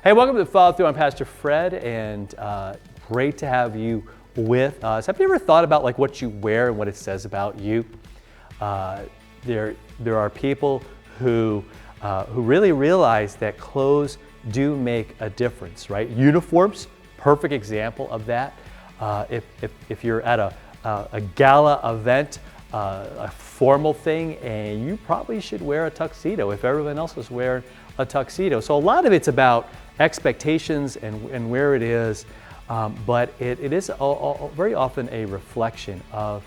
Hey, welcome to the Follow Through. I'm Pastor Fred, and great to have you with us. Have you ever thought about like what you wear and what it says about you? There are people who really realize that clothes do make a difference, right? Uniforms, perfect example of that. If you're at a gala event, a formal thing, and you probably should wear a tuxedo if everyone else is wearing a tuxedo. So a lot of it's about expectations and where it is, but it is very often a reflection of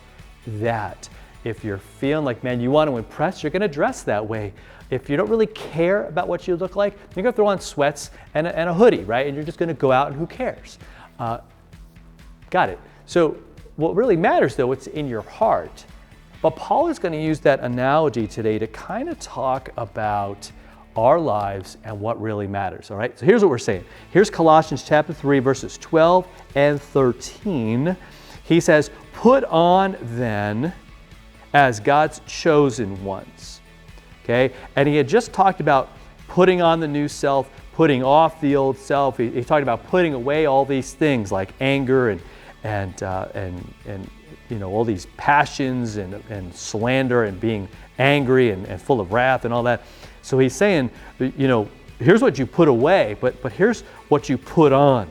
that. If you're feeling like, man, you want to impress, you're going to dress that way. If you don't really care about what you look like, you're going to throw on sweats and a hoodie, right? And you're just going to go out and who cares? Got it. So what really matters, though, it's in your heart. But Paul is going to use that analogy today to kind of talk about our lives and what really matters, all right? So here's what we're saying. Here's Colossians chapter 3, verses 12 and 13. He says, "Put on then as God's chosen ones." Okay? And he had just talked about putting on the new self, putting off the old self. He talked about putting away all these things like anger and you know, all these passions and slander and being angry and full of wrath and all that. So he's saying, you know, here's what you put away, but here's what you put on,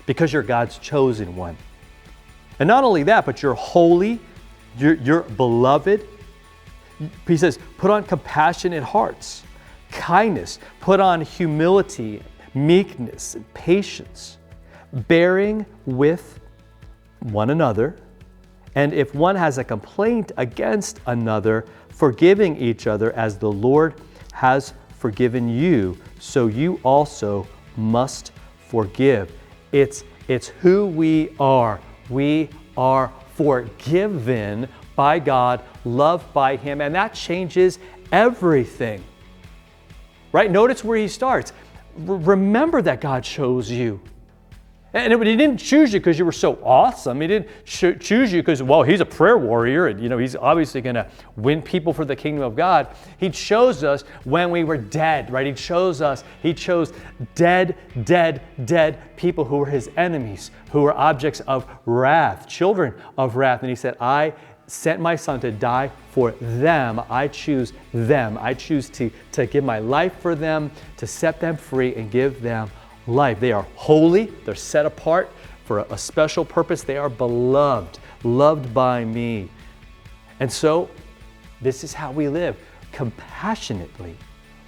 because you're God's chosen one. And not only that, but you're holy, you're beloved. He says, put on compassionate hearts, kindness, put on humility, meekness, and patience, bearing with one another. And if one has a complaint against another, forgiving each other as the Lord has forgiven you, so you also must forgive. It's who we are. We are forgiven by God, loved by Him, and that changes everything. Right? Notice where he starts. Remember that God chose you. And he didn't choose you because you were so awesome. He didn't choose you because, well, he's a prayer warrior and, you know, he's obviously going to win people for the kingdom of God. He chose us when we were dead, right? He chose dead people who were his enemies, who were objects of wrath, children of wrath. And he said, I sent my son to die for them. I choose them. I choose to give my life for them, to set them free and give them life. They are holy. They're set apart for a special purpose. They are beloved, loved by me. And so this is how we live, compassionately,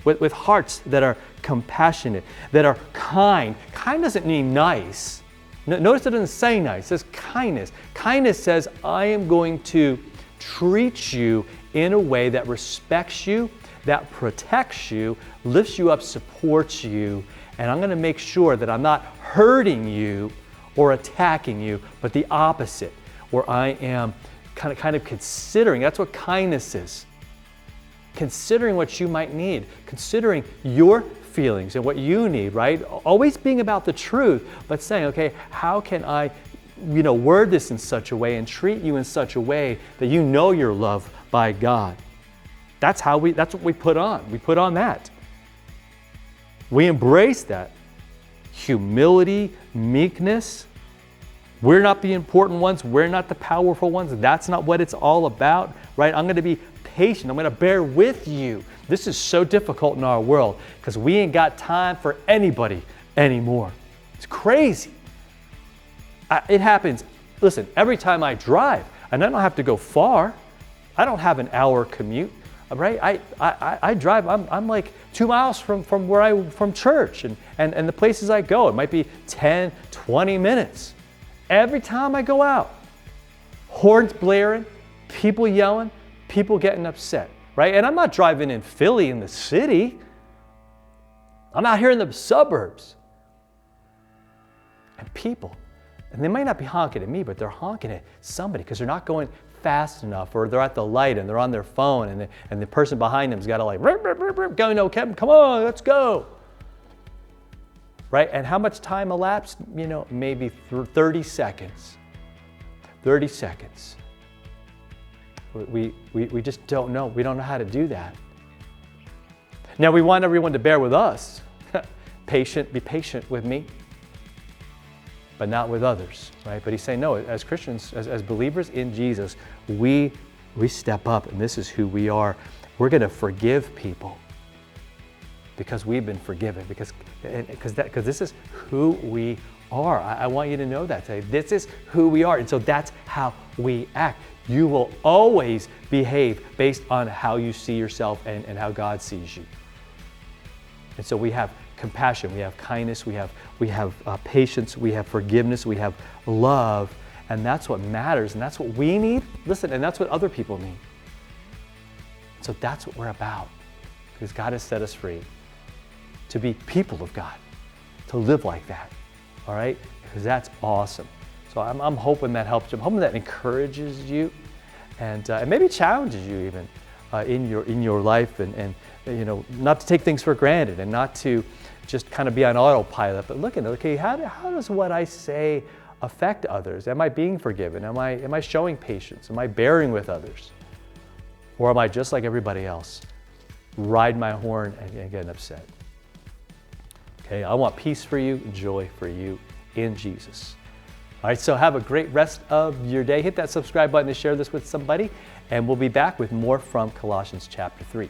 with hearts that are compassionate, that are kind. Kind doesn't mean nice. Notice it doesn't say nice. It says kindness. Kindness says, I am going to treat you in a way that respects you, that protects you, lifts you up, supports you, and I'm going to make sure that I'm not hurting you or attacking you, but the opposite, where I am kind of considering. That's what kindness is. Considering what you might need, considering your feelings and what you need, right? Always being about the truth, but saying, okay, how can I, you know, word this in such a way and treat you in such a way that you know you're loved by God. That's what we put on. We put on that. We embrace that. Humility, meekness. We're not the important ones. We're not the powerful ones. That's not what it's all about, right? I'm going to be patient. I'm going to bear with you. This is so difficult in our world because we ain't got time for anybody anymore. It's crazy. It happens, listen, every time I drive, and I don't have to go far. I don't have an hour commute. Right? I drive, I'm like 2 miles from church and the places I go. It might be 10, 20 minutes. Every time I go out, horns blaring, people yelling, people getting upset, right? And I'm not driving in Philly in the city. I'm out here in the suburbs. And people, and they might not be honking at me, but they're honking at somebody because they're not going fast enough, or they're at the light and they're on their phone and the person behind them's got to like, go, no, Kevin, come on, let's go. Right? And how much time elapsed? You know, maybe 30 seconds. 30 seconds. We just don't know. We don't know how to do that. Now we want everyone to bear with us. patient, be patient with me, but not with others, right? But he's saying, no, as Christians, as believers in Jesus, we step up, and this is who we are. We're going to forgive people because we've been forgiven, because this is who we are. I want you to know that today. This is who we are, and so that's how we act. You will always behave based on how you see yourself and how God sees you. And so we have compassion, we have kindness, we have patience, we have forgiveness, we have love, and that's what matters, and that's what we need. Listen, and that's what other people need. So that's what we're about, because God has set us free to be people of God, to live like that, all right? Because that's awesome. So I'm hoping that helps you. I'm hoping that encourages you, and maybe challenges you even in your life, and you know, not to take things for granted and not to just kind of be on autopilot, but look at it. Okay, how does what I say affect others? Am I being forgiven? Am I showing patience? Am I bearing with others? Or am I just like everybody else, riding my horn and getting upset? Okay, I want peace for you, joy for you in Jesus. All right, so have a great rest of your day. Hit that subscribe button to share this with somebody, and we'll be back with more from Colossians chapter 3.